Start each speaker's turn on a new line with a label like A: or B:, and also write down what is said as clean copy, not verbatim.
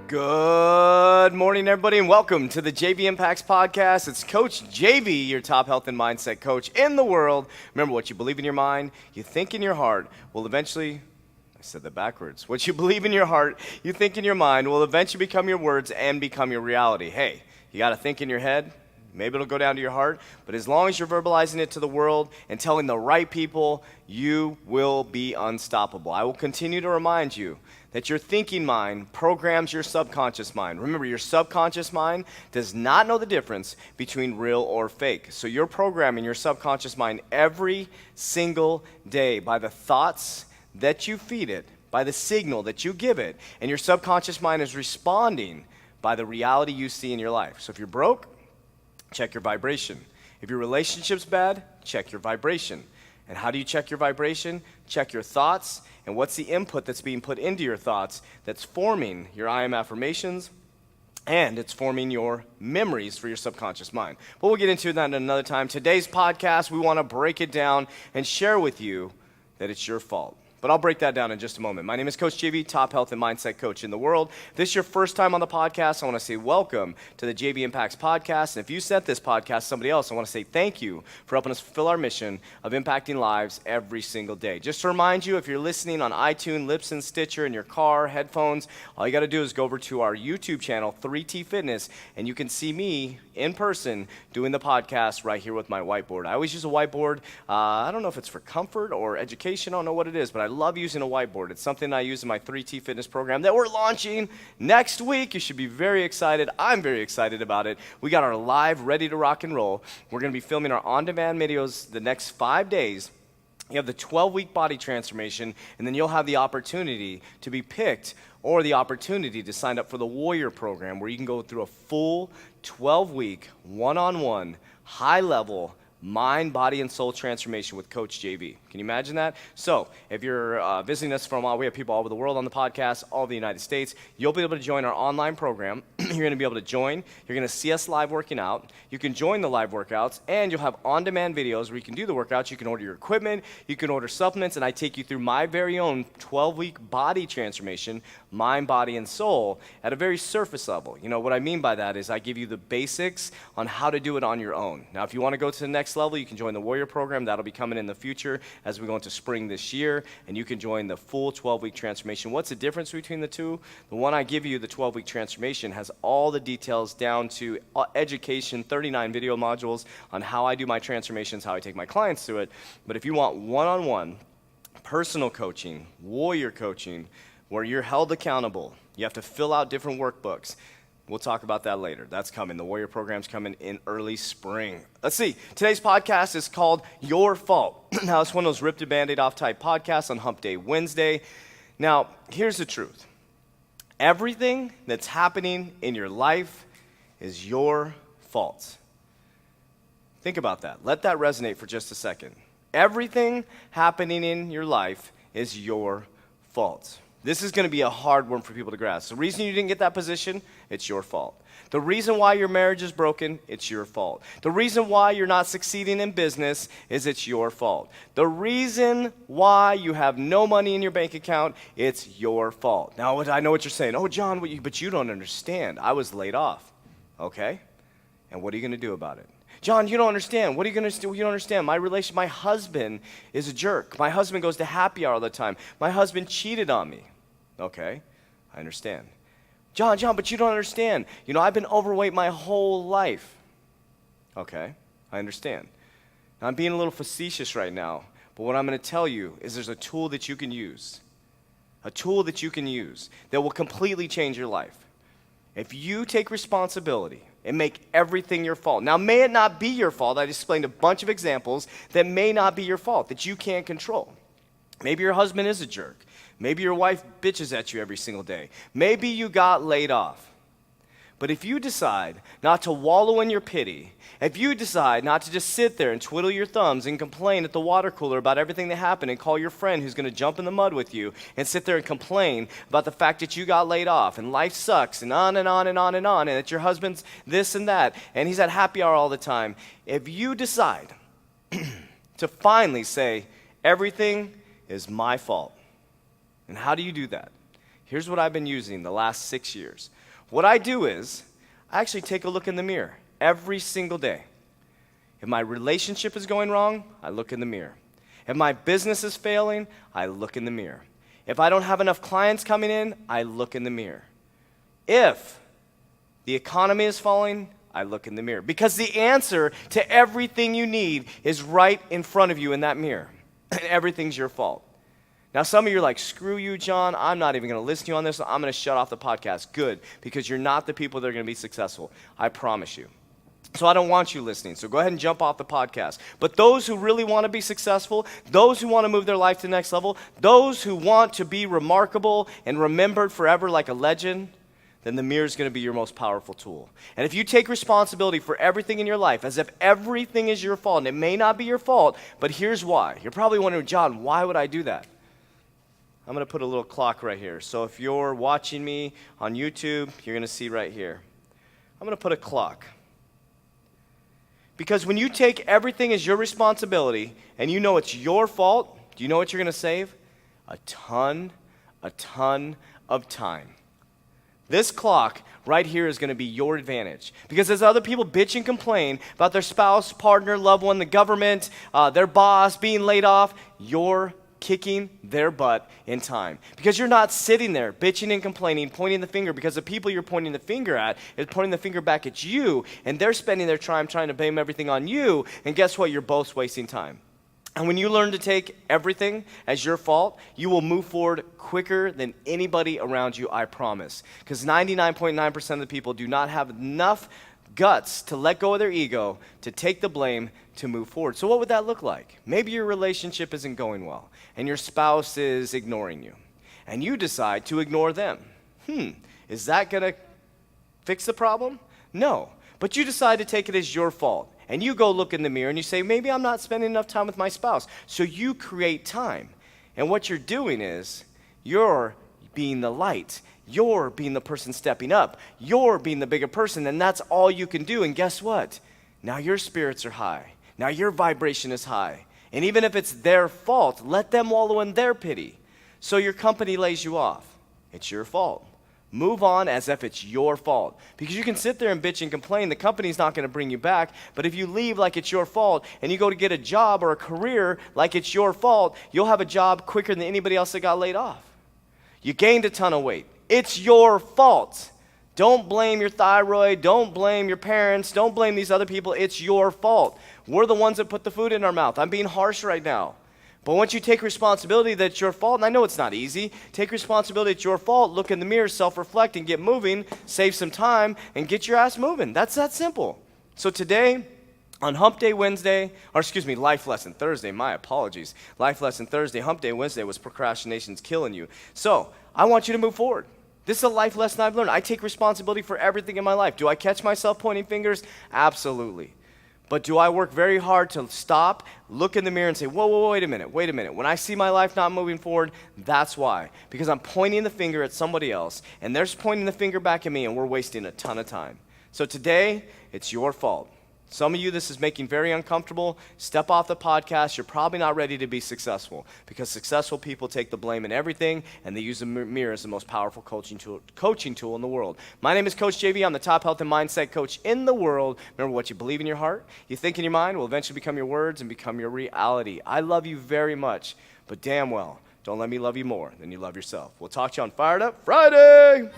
A: Good morning, everybody, and welcome to the JVIMPACTS podcast. It's Coach JV, your top health and mindset coach in the world. Remember, what you believe in your mind, you think in your heart, will eventually, I said that backwards. What you believe in your heart, you think in your mind, will eventually become your words and become your reality. Hey, you got to think in your head. Maybe it'll go down to your heart, but as long as you're verbalizing it to the world and telling the right people, you will be unstoppable. I will continue to remind you that your thinking mind programs your subconscious mind. Remember, your subconscious mind does not know the difference between real or fake. So you're programming your subconscious mind every single day by the thoughts that you feed it, by the signal that you give it, and your subconscious mind is responding by the reality you see in your life. So if you're broke, check your vibration. If your relationship's bad, check your vibration. And how do you check your vibration? Check your thoughts, and what's the input that's being put into your thoughts that's forming your I am affirmations, and it's forming your memories for your subconscious mind. But we'll get into that another time. Today's podcast, we want to break it down and share with you that it's your fault. But I'll break that down in just a moment. My name is Coach JV, top health and mindset coach in the world. If this is your first time on the podcast, I want to say welcome to the JVIMPACTS podcast. And if you sent this podcast to somebody else, I want to say thank you for helping us fulfill our mission of impacting lives every single day. Just to remind you, if you're listening on iTunes, Libsyn, Stitcher, in your car, headphones, all you got to do is go over to our YouTube channel, 3T Fitness, and you can see me in person doing the podcast right here with my whiteboard. I always use a whiteboard. I don't know if it's for comfort or education. I don't know what it is, but I love using a whiteboard. It's something I use in my 3T Fitness program that we're launching next week. You should be very excited. I'm very excited about it. We got our live, ready to rock and roll. We're going to be filming our on-demand videos the next 5 days. You have the 12-week body transformation, and then you'll have the opportunity to be picked or the opportunity to sign up for the Warrior program, where you can go through a full 12-week, one-on-one, high-level mind, body, and soul transformation with Coach JV. Can you imagine that? So if you're visiting us from, we have people all over the world on the podcast, all over the United States, you'll be able to join our online program. You're going to be able to join. You're going to see us live working out. You can join the live workouts, and you'll have on-demand videos where you can do the workouts. You can order your equipment. You can order supplements, and I take you through my very own 12-week body transformation, mind, body, and soul at a very surface level. You know, what I mean by that is I give you the basics on how to do it on your own. Now, if you want to go to the next level, you can join the Warrior program. That'll be coming in the future as we go into spring this year, and you can join the full 12-week transformation. What's the difference between the two? The one I give you, the 12-week transformation, has all the details down to education, 39 video modules on how I do my transformations, how I take my clients through it. But if you want one-on-one personal coaching, warrior coaching, where you're held accountable, you have to fill out different workbooks. We'll talk about that later. That's coming. The Warrior program's coming in early spring. Let's see. Today's podcast is called Your Fault. Now, it's one of those rip the Band-Aid off type podcasts on Hump Day Wednesday. Now, here's the truth. Everything that's happening in your life is your fault. Think about that. Let that resonate for just a second. Everything happening in your life is your fault. This is going to be a hard one for people to grasp. The reason you didn't get that position, it's your fault. The reason why your marriage is broken, it's your fault. The reason why you're not succeeding in business is it's your fault. The reason why you have no money in your bank account, it's your fault. Now, I know what you're saying. Oh, John, but you don't understand. I was laid off. Okay? And what are you going to do about it? John, you don't understand. What are you going to do? You don't understand. My husband is a jerk. My husband goes to happy hour all the time. My husband cheated on me. Okay, I understand. John, but you don't understand. You know, I've been overweight my whole life. Okay, I understand. Now, I'm being a little facetious right now, but what I'm going to tell you is there's a tool that you can use. A tool that you can use that will completely change your life. If you take responsibility and make everything your fault. Now, may it not be your fault. I explained a bunch of examples that may not be your fault, that you can't control. Maybe your husband is a jerk. Maybe your wife bitches at you every single day. Maybe you got laid off. But if you decide not to wallow in your pity, if you decide not to just sit there and twiddle your thumbs and complain at the water cooler about everything that happened and call your friend who's going to jump in the mud with you and sit there and complain about the fact that you got laid off and life sucks and on and on and on and on and that your husband's this and that and he's at happy hour all the time, if you decide to finally say, everything is my fault. And how do you do that? Here's what I've been using the last 6 years. What I do is I actually take a look in the mirror every single day. If my relationship is going wrong, I look in the mirror. If my business is failing, I look in the mirror. If I don't have enough clients coming in, I look in the mirror. If the economy is falling, I look in the mirror. Because the answer to everything you need is right in front of you in that mirror. And everything's your fault. Now, some of you are like, screw you, John. I'm not even going to listen to you on this. I'm going to shut off the podcast. Good, because you're not the people that are going to be successful. I promise you. So I don't want you listening. So go ahead and jump off the podcast. But those who really want to be successful, those who want to move their life to the next level, those who want to be remarkable and remembered forever like a legend, then the mirror is going to be your most powerful tool. And if you take responsibility for everything in your life as if everything is your fault, and it may not be your fault, but here's why. You're probably wondering, John, why would I do that? I'm going to put a little clock right here. So if you're watching me on YouTube, you're going to see right here. I'm going to put a clock. Because when you take everything as your responsibility and you know it's your fault, do you know what you're going to save? A ton of time. This clock right here is going to be your advantage. Because as other people bitch and complain about their spouse, partner, loved one, the government, their boss being laid off, you're kicking their butt in time. Because you're not sitting there bitching and complaining, pointing the finger, because the people you're pointing the finger at is pointing the finger back at you, and they're spending their time trying to blame everything on you, and guess what? You're both wasting time. And when you learn to take everything as your fault, you will move forward quicker than anybody around you, I promise. Because 99.9% of the people do not have enough guts to let go of their ego, to take the blame, to move forward. So what would that look like? Maybe your relationship isn't going well, and your spouse is ignoring you, and you decide to ignore them. Is that going to fix the problem? No. But you decide to take it as your fault. And you go look in the mirror and you say, maybe I'm not spending enough time with my spouse. So you create time. And what you're doing is you're being the light. You're being the person stepping up. You're being the bigger person, and that's all you can do. And guess what? Now your spirits are high. Now your vibration is high. And even if it's their fault, let them wallow in their pity. So your company lays you off. It's your fault. Move on as if it's your fault. Because you can sit there and bitch and complain. The company's not going to bring you back. But if you leave like it's your fault and you go to get a job or a career like it's your fault, you'll have a job quicker than anybody else that got laid off. You gained a ton of weight. It's your fault. Don't blame your thyroid. Don't blame your parents. Don't blame these other people. It's your fault. We're the ones that put the food in our mouth. I'm being harsh right now. But once you take responsibility that it's your fault, and I know it's not easy, take responsibility it's your fault, look in the mirror, self-reflect, and get moving, save some time, and get your ass moving. That's that simple. So today, on Hump Day Wednesday, Life Lesson Thursday, my apologies. Life Lesson Thursday, Hump Day Wednesday was procrastination's killing you. So I want you to move forward. This is a life lesson I've learned. I take responsibility for everything in my life. Do I catch myself pointing fingers? Absolutely. But do I work very hard to stop, look in the mirror and say, whoa, wait a minute. When I see my life not moving forward, that's why. Because I'm pointing the finger at somebody else, and they're pointing the finger back at me, and we're wasting a ton of time. So today, it's your fault. Some of you, this is making very uncomfortable. Step off the podcast. You're probably not ready to be successful, because successful people take the blame in everything, and they use the mirror as the most powerful coaching tool in the world. My name is Coach JV. I'm the top health and mindset coach in the world. Remember, what you believe in your heart, you think in your mind, will eventually become your words and become your reality. I love you very much, but damn well, don't let me love you more than you love yourself. We'll talk to you on Fired Up Friday.